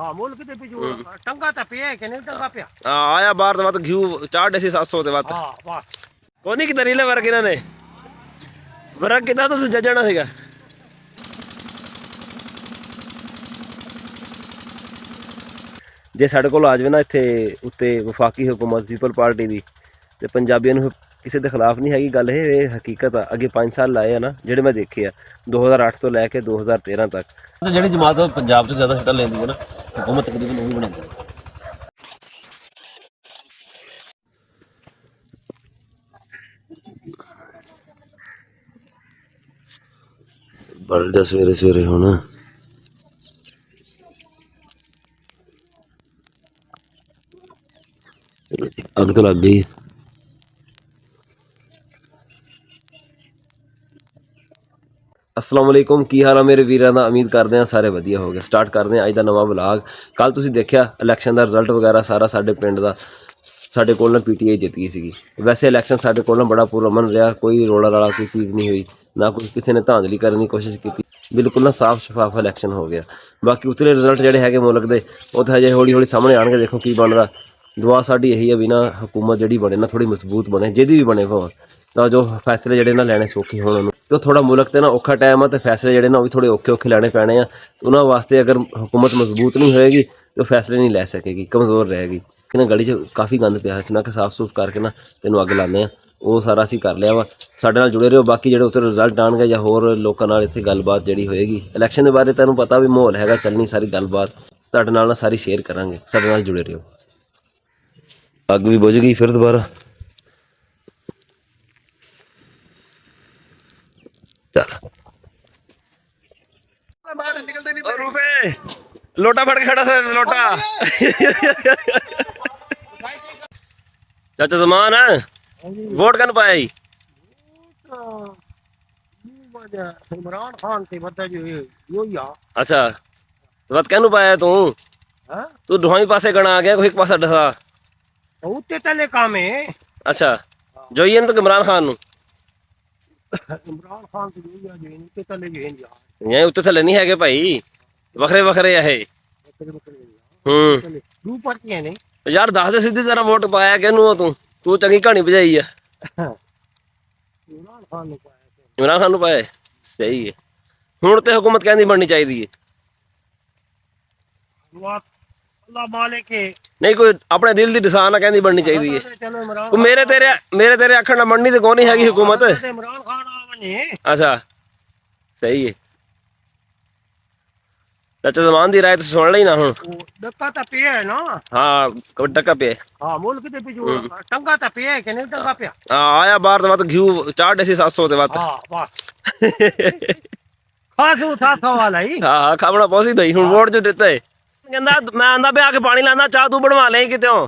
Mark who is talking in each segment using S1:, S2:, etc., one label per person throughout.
S1: हाँ मुल्क दे पिछू टंगा ता पिया कि नहीं टंगा पिया
S2: आया बाहर तो मत घी चार डेसी 700 ते बात
S1: हाँ बस
S2: कोनी कि तरीले वर्क इन्होंने वर्क कितना तो जजना सीगा जे साडे कोल आ जाए ना इत्थे उत्ते वफाकी हुकूमत पीपल पार्टी दी ते पंजाबियों नूं किसी के खिलाफ नहीं हैगी गल ये हकीकत आ अगे 5 साल लाए हैं ना जेडे मैं देखे आ 2008 तो लैके 2013 तक तो जी जमात पंजाब तो ज्यादा सीटां लैंदी है ना हुकूमत तकरीबन वही बनाती है बढ़ जा सवेरे सवेरे हुण अग तो लग गई अस्सलाम वालेकुम की हाल है मेरे वीरां दा उम्मीद करते हैं सारे वधिया हो गए स्टार्ट करते हैं अज का नवा ब्लॉग कल तुसीं देखिया इलैक्शन का रिजल्ट वगैरह सारा साडे पिंड दा साडे कोल ना पीटीआई जित गई सी वैसे इलैक्शन साडे कोल ना बड़ा पुरअमन रहा कोई रोड़ा राड़ा कोई चीज़ नहीं हुई ना कोई किसी ने धांधली करने की कोशिश की बिल्कुल ना साफ शफाफ इलैक्शन हो गया बाकी उतले रिजल्ट जोड़े है मुल्क के वो तो हजे हौली हौली सामने आने देखो की बनता दुआ साडी यही है भी ना हुकूमत जी बने ना थोड़ी मजबूत बने जिहदी भी बने भावें तो जो फैसले जोड़े ना लैने सौखे होने तो थोड़ा मुल्क ते ना औखा टाइम है तो फैसले जोड़े ना वो भी थोड़े औखे औखे लैने पैने हैं तो उन्होंने वास्ते अगर हुकूमत मजबूत नहीं होएगी तो फैसले नहीं लै सकेगी कमज़ोर रहेगी ना गली च काफ़ी गंद पिया मैं कि साफ सूफ करके ना तेन अग लाने वो सारा असीं कर लिया वा साडे नाल जुड़े रहो बाकी जो उत्तर रिजल्ट आने या होर लोगों नाल इत्थे गलबात जिहड़ी होएगी इलैक्शन के बारे तुहानूं पता भी माहौल हैगा चलनी सारी गलबात तुहाडे नाल ना सारी शेयर करांगे साडे नाल जुड़े रहो अग भी बुझ गई फिर दोबारा चल रूपे लोटा फड़ के खड़ा था लोटा चाचा जमान है वोट कन पाया ही
S1: इमरान खान ते बदा जो यो या
S2: अच्छा तो बात कहनू पाया तू
S1: हां
S2: तू दोही पासे गणा आ गया कोई एक पासा डसा
S1: उत्ते तले काम है
S2: अच्छा जो ये तो इमरान खान नु
S1: इमरान खान ते यो या जो उत्ते तले जो है
S2: यही उत्ते थले नहीं है भाई वखरे वखरे है
S1: दू पार्टियां ने
S2: यार दस दे सीधी तरह वोट पाया कहनू तू तू चंगी कहानी बजाई है
S1: इमरान खान ने पाया
S2: इमरान खान नु पाया सही है हुण ते हुकूमत कहंदी बननी चाहिए
S1: अल्लाह मालिक के
S2: नहीं कोई अपने दिल की डिसान कहंदी बननी चाहिए
S1: चलो इमरान
S2: कोई मेरे तेरे आखण ना मननी तो कोनी हैगी हुकूमत
S1: इमरान खान आ वने
S2: अच्छा सही है चाचा जमान दी राय तो सुन ली ना हुण
S1: डक्का ता पिया है ना
S2: हाँ डक्का पे
S1: हां मुल्क दे पिछू टंगा ता पिया है कि नहीं टंगा पिया
S2: आया बाहर तो मत घी चार डेसी 700 ते बात
S1: हां बस खासू था वाला ही
S2: हाँ खावना पौसी भाई हुण वोट जो देता है कहंदा मैं आंदा पे आके पानी लांदा चाह तू बनवा ले कितों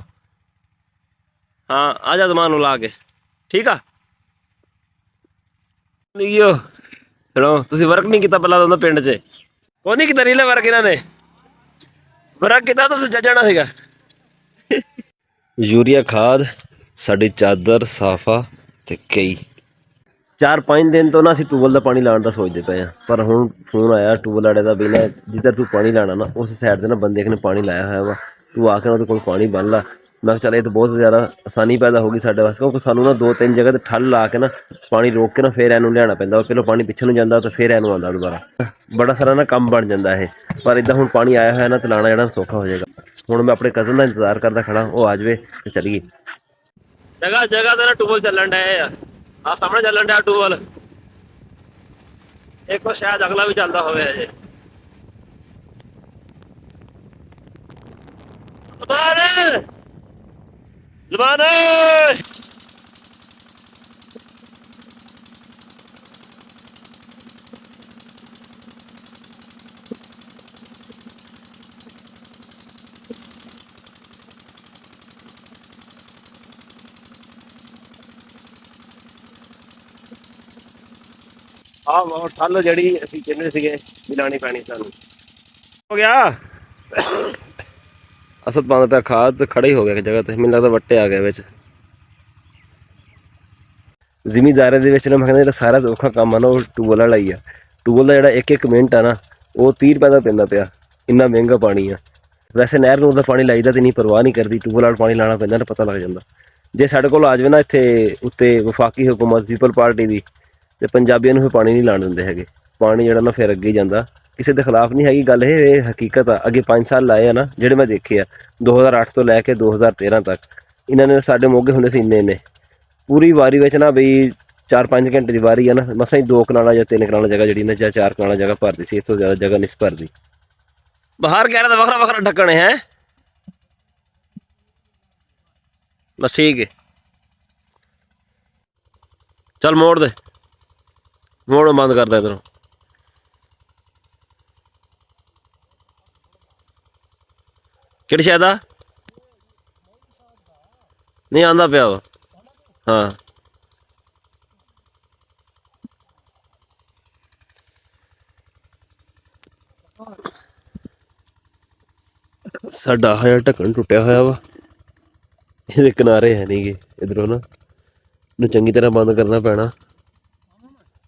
S2: हाँ आजा जमान ला के ठीक आ लियो चलो तुसी वर्क नहीं किया पहला तो पिंड च कोनी कि तरीले वर्क इन्होंने वर्क किया तो जजना सीगा यूरिया खाद साडी चादर साफा ते कई 4-5 दिन तो ना असीं टूबल का पानी लाने का सोचते पे हैं पर हुण फोन आया टूबल वाले का बिना जिधर तू पानी लाना ना उस साइड से ना बंदे ने पानी लाया हुआ वा तू आके ना कोल पानी बन ला मैं चल ये तो बहुत ज़्यादा आसानी पैदा होगी साढ़े वास्ते क्योंकि सानू ना 2-3 जगह ठल ला के ना पानी रोक के ना फिर इनू लियाना पैंदा पहले पानी पिछे नूं जांदा तो फिर इनू आंदा दोबारा बड़ा सारा ना काम बन जाता है पर इदा हुण पानी आया है ना तो लाना जेड़ा सौखा हो जाएगा हुण मैं अपने कज़न का इंतजार करता खड़ा वो आ जाए तो चलीए जगह जगह तो ना टूबल चलन डया आ सामने चलन डया टूबल एक बार शायद अगला भी चलता होवे अजे ज़बान हाँ ठल जी असी कहते थे भी लानी पैनी सानू हो गया असद पाना पे खाद तो खड़ा ही हो गया जगह तो मैंने लगता वट्टे आ गए विच जिमीदारे दे विच ना मैं कहना सारा औखा काम है ना वो टूबल वाला ही है टूबल का जो एक मिनट है ना वो 30 रुपए का पैंदा पिया इन्ना महंगा पानी है ਵੈਸੇ ਨਹਿਰ ਨੂੰ ਦਾ ਪਾਣੀ ਲਾਈਦਾ ਤੇ ਨਹੀਂ, ਪਰਵਾਹ ਨਹੀਂ ਕਰਦੀ, ਟਿਊਬਵੈੱਲ ਵਾਲਾ ਪਾਣੀ ਲਾਉਣਾ ਪੈਂਦਾ ਨਾ, ਪਤਾ ਲੱਗ ਜਾਂਦਾ। ਜੇ ਸਾਡੇ ਕੋਲ ਆ ਜਾਵੇ ਨਾ ਇੱਥੇ ਉੱਤੇ ਵਫਾਕੀ ਹੁਕੂਮਤ ਪੀਪਲ ਪਾਰਟੀ ਦੀ, ਤੇ ਪੰਜਾਬੀਆਂ ਨੂੰ ਫਿਰ ਪਾਣੀ ਨਹੀਂ ਲਾਣ ਦਿੰਦੇ ਹੈਗੇ। ਪਾਣੀ ਜਿਹੜਾ ਨਾ ਫਿਰ ਅੱਗੇ ਹੀ ਜਾਂਦਾ। ਕਿਸੇ ਦੇ ਖਿਲਾਫ ਨਹੀਂ ਹੈਗੀ ਗੱਲ, ਇਹ ਹਕੀਕਤ ਆ। ਅੱਗੇ 5 ਸਾਲ ਲਾਏ ਆ ਨਾ ਜਿਹੜੇ ਮੈਂ ਦੇਖੇ ਆ, 2008 ਤੋਂ ਲੈ ਕੇ 2013 ਤੱਕ ਇਹਨਾਂ ਨੇ, ਸਾਡੇ ਮੋਗੇ ਹੁੰਦੇ ਸੀ ਇੰਨੇ ਪੂਰੀ ਵਾਰੀ ਵਿੱਚ ਨਾ ਬਈ 4-5 ਘੰਟੇ ਦੀ ਵਾਰੀ ਆ ਨਾ, ਮਸਾਂ ਹੀ 2 ਕਨਾਲਾਂ ਜਾਂ 3 ਕਨਾਲਾਂ ਜਗ੍ਹਾ ਜਿਹੜੀ ਨਾ, ਜਾਂ 4 ਕਨਾਲਾਂ ਜਗ੍ਹਾ ਭਰਦੀ ਸੀ। ਇਸ ਤੋਂ ਜ਼ਿਆਦਾ ਜਗ੍ਹਾ ਨਹੀਂ ਸੀ ਭਰਦੀ। ਬਾਹਰ ਕਹਿ ਰਿਹਾ ਤਾਂ ਵੱਖਰਾ ਵੱਖਰਾ ਢੱਕਣ ਹੈ। ਬਸ ਠੀਕ ਹੈ, ਚੱਲ ਮੋੜ ਦੇ, ਮੋੜ ਬੰਦ ਕਰਦਾ ਇੱਧਰੋਂ। ਕਿਹੜੀ ਸ਼ਾਇਦ ਆ ਨਹੀਂ ਆਂਦਾ ਪਿਆ ਵਾ। ਹਾਂ ਸਾਡਾ ਆਹ ਢੱਕਣ ਟੁੱਟਿਆ ਹੋਇਆ ਵਾ, ਇਹਦੇ ਕਿਨਾਰੇ ਹੈ ਨਹੀਂ ਗੇ ਇੱਧਰੋਂ ਨਾ, ਇਹਨੂੰ ਚੰਗੀ ਤਰ੍ਹਾਂ ਬੰਦ ਕਰਨਾ ਪੈਣਾ।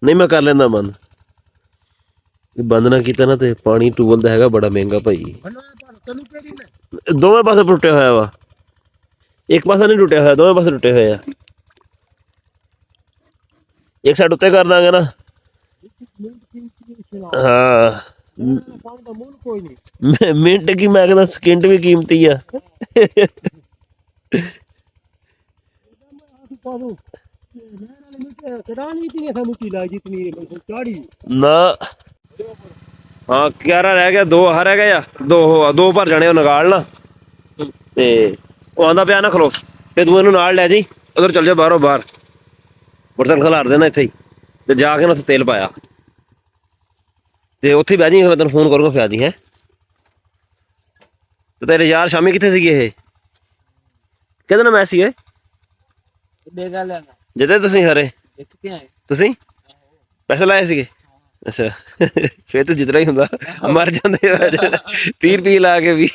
S2: ਨਹੀਂ ਮੈਂ ਕਰ ਲੈਂਦਾ ਬੰਦ, ਬੰਦ ਨਾ ਕੀਤਾ ਨਾ ਤੇ ਪਾਣੀ ਟਿਊਬਵੈੱਲ ਦਾ ਹੈਗਾ ਬੜਾ ਮਹਿੰਗਾ ਭਾਈ। ਦੋਵੇਂ ਪਾਸੇ ਟੁੱਟਿਆ ਹੋਇਆ ਵਾ, ਇੱਕ ਪਾਸਾ ਨਹੀਂ ਟੁੱਟਿਆ ਹੋਇਆ, ਦੋਵੇਂ ਪਾਸੇ ਟੁੱਟੇ ਹੋਏ ਆ। ਇੱਕ ਸਾਈਡ ਉੱਤੇ ਕਰ ਦਾਂਗੇ ਨਾ। ਹਾਂ ਮਿੰਟ ਕੀ, ਮੈਂ ਕਹਿੰਦਾ ਸਕਿੰਟ ਵੀ ਕੀਮਤੀ ਆ। ਨਾ ਹਾਂ 11 ਰਹਿ ਗਿਆ, 2 ਆਹ ਰਹਿ ਗਏ ਆ, 2 ਭਰ ਜਾਣੇ ਉਹ ਨਗਾਲ ਨਾ, ਤੇ ਉਹ ਆਂਦਾ ਪਿਆ ਨਾ ਖਲੋ, ਤੇ ਤੂੰ ਇਹਨੂੰ ਨਾਲ ਲੈ ਜੀ, ਉਧਰ ਚੱਲ ਜਾ ਬਾਹਰੋਂ ਬਾਹਰ, ਮੋਟਰਸਾਈਕਲ ਖਿਲਾਰ ਦੇਣਾ ਇੱਥੇ ਹੀ, ਤੇ ਜਾ ਕੇ ਨਾ ਉੱਥੇ ਤੇਲ ਪਾਇਆ ਤੇ ਉੱਥੇ ਹੀ ਬਹਿ ਜੀ, ਮੈਂ ਤੈਨੂੰ ਫੋਨ ਕਰੂੰਗਾ ਫਿਰ ਆ ਜੀ। ਹੈ ਤੇ ਤੇਰੇ ਯਾਰ ਸ਼ਾਮੀ ਕਿੱਥੇ ਸੀਗੇ ਇਹ? ਕਿਹਦੇ ਨਾਲ ਮੈਚ ਸੀਗੇ ਜਿੱਤੇ ਤੁਸੀਂ ਸਾਰੇ? ਤੁਸੀਂ ਪੈਸੇ ਲਾਏ ਸੀਗੇ? ਅੱਛਾ ਫੇਰ ਤਾਂ ਜਿੱਤਣਾ ਹੀ ਹੁੰਦਾ, ਮਰ ਜਾਂਦੇ 30 ਰੁਪਏ ਲਾ ਕੇ ਵੀ।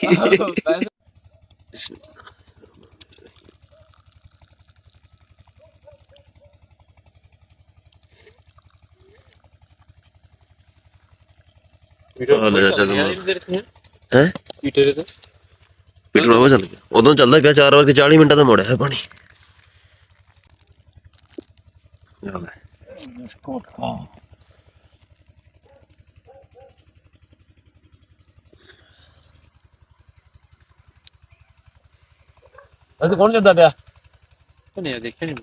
S2: ਪੀਟਰ ਬਾਬਾ ਚੱਲ ਗਿਆ, ਉਦੋਂ ਚੱਲਦਾ ਪਿਆ 4:40 ਮਿੰਟਾਂ ਦਾ ਮੋੜਿਆ ਹੈ ਪਾਣੀ। ਅਸੀਂ ਕੌਣ ਜਾਂਦਾ ਪਿਆ?
S3: ਨਹੀਂ ਦੇਖਿਆ ਨਹੀਂ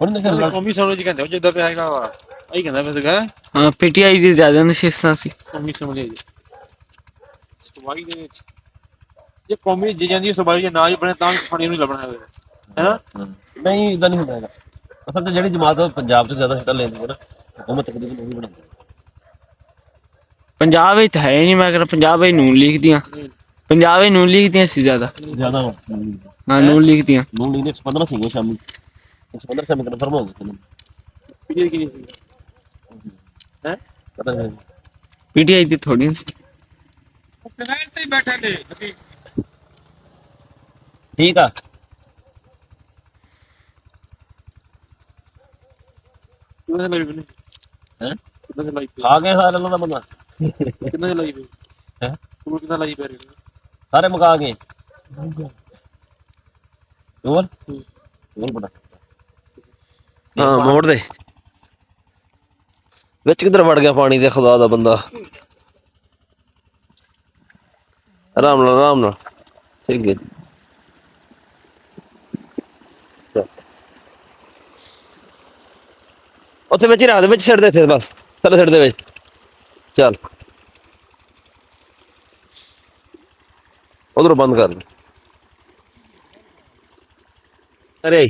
S2: ਹੁਣ ਦੇਖਿਆ
S3: ਕੌਮੀ ਸਮਝ ਕਹਿੰਦੇ ਜਿੱਦਾਂ ਪਿਆ ਹੈਗਾ ਵਾ, ਆਹੀ ਕਹਿੰਦਾ ਪਿਆ ਸੀਗਾ।
S4: ਹਾਂ ਪੀਟੀਆਈ ਦੀ ਜ਼ਿਆਦਾ ਨਸ਼ਿਸਤਾਂ ਸੀ
S3: ਕੌਮੀ ਸਮਝ ਜੀ ਸਵਾਈ ਦੇ ਵਿੱਚ, ਜੇ ਕੌਮੀ ਜੇ ਜਾਂਦੀ ਸਵਾਈ ਜੇ ਨਾ ਹੀ ਬਣੇ ਤਾਂ ਪਾਣੀ ਨੂੰ ਲੱਭਣਾ ਹੈ ਹੈਨਾ।
S2: ਨਹੀਂ ਇਦਾਂ ਨਹੀਂ ਹੁੰਦਾ ਹੈਗਾ। ਅਸਲ ਤੇ ਜਿਹੜੀ ਜਮਾਤ ਪੰਜਾਬ ਤੋਂ ਜ਼ਿਆਦਾ ਸੀਟਾਂ ਲੈਂਦੀ ਹੈ ਨਾ, ਹਕੂਮਤ ਤਕਰੀਬਨ ਉਹੀ ਬਣਾਉਂਦੀ ਹੈ।
S4: ਪੰਜਾਬ ਵਿੱਚ ਹੈ ਨਹੀਂ, ਮੈਂ ਕਹਿੰਦਾ ਪੰਜਾਬ ਵਿੱਚ ਨੂਨ ਲੀਗ ਦੀਆਂ, ਪੰਜਾਬ ਵਿੱਚ ਨੂਨ ਲੀਗ ਦੀਆਂ ਸੀ ਜ਼ਿਆਦਾ ਹਾਂ, ਨੂਨ ਲੀਗ ਦੀਆਂ।
S2: ਨੂਨ ਲੀਗ ਦੇ 115 ਸੀਗੇ ਸ਼ਾਮੀ, 115 ਸ਼ਾਮੀ ਕਨਫਰਮ ਹੋ ਗਏ
S3: ਪੀਟੀਆਈ ਕਿੰਨੀ ਸੀ ਹੈ
S2: ਪਤਾ ਨਹੀਂ।
S4: ਪੀਟੀਆਈ ਦੀ ਥੋੜੀਆਂ ਸੀ।
S3: ਕਨੈਲ ਤੇ ਬੈਠੇ ਨੇ ਅਸੀਂ
S2: ਠੀਕ ਆ
S3: ਕਿੰਨੇ ਲਾਈਵ ਨੇ
S2: ਹੈ
S3: ਕਿੰਨੇ ਲਾਈਵ
S2: ਖਾ ਗਏ ਸਾਰੇ ਦਾ ਬੰਦਾ
S3: ਕਿੰਨੇ ਲਾਈਵ
S2: ਹੈ,
S3: ਤੂੰ ਕਿੰਨਾ ਲਾਈਵ ਹੈ
S2: ਸਾਰੇ ਮੁਕਾ ਗਏ ਹੋਰ ਬੜਾ ਹਾਂ ਮੋੜ ਦੇ ਵਿੱਚ ਕਿੱਧਰ ਵੜ ਗਿਆ ਪਾਣੀ ਦੇ, ਖੁਦਾ ਦਾ ਬੰਦਾ। ਆਰਾਮ ਨਾਲ ਆਰਾਮ ਨਾਲ, ਠੀਕ ਹੈ। ਉੱਥੇ ਵਿੱਚ ਹੀ ਰੱਖ ਦੇ, ਵਿੱਚ ਛੱਡ ਦੇ ਇੱਥੇ ਬਸ, ਥੱਲੇ ਛੱਡ ਦੇ ਵਿੱਚ, ਚੱਲ ਉਧਰੋਂ ਬੰਦ ਕਰ। ਅਰੇ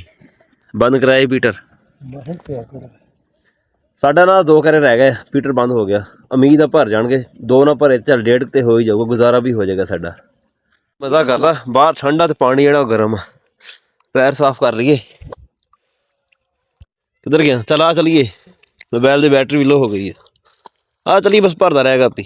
S2: ਬੰਦ ਕਰਾਏ ਪੀਟਰ, ਸਾਡਾ ਨਾ 2 ਘਰੇ ਰਹਿ ਗਏ, ਪੀਟਰ ਬੰਦ ਹੋ ਗਿਆ। ਉਮੀਦ ਆ ਭਰ ਜਾਣਗੇ, 2 ਨਾ ਭਰੇ ਚੱਲ 1.5 ਤੇ ਹੋ ਹੀ ਜਾਊਗਾ, ਗੁਜ਼ਾਰਾ ਵੀ ਹੋ ਜਾਏਗਾ ਸਾਡਾ। ਮਜ਼ਾ ਕਰਦਾ ਬਾਹਰ ਠੰਡਾ ਤੇ ਪਾਣੀ ਜਿਹੜਾ ਗਰਮ, ਪੈਰ ਸਾਫ਼ ਕਰ ਲਈਏ। ਕਿੱਧਰ ਗਿਆ? ਚੱਲ ਆ ਚਲੀਏ, ਮੋਬਾਈਲ ਦੀ ਬੈਟਰੀ ਵੀ ਲੋ ਹੋ ਗਈ ਹੈ। ਆ ਚਲੀਏ ਬਸ, ਭਰਦਾ ਰਹੇਗਾ ਆਪੀ।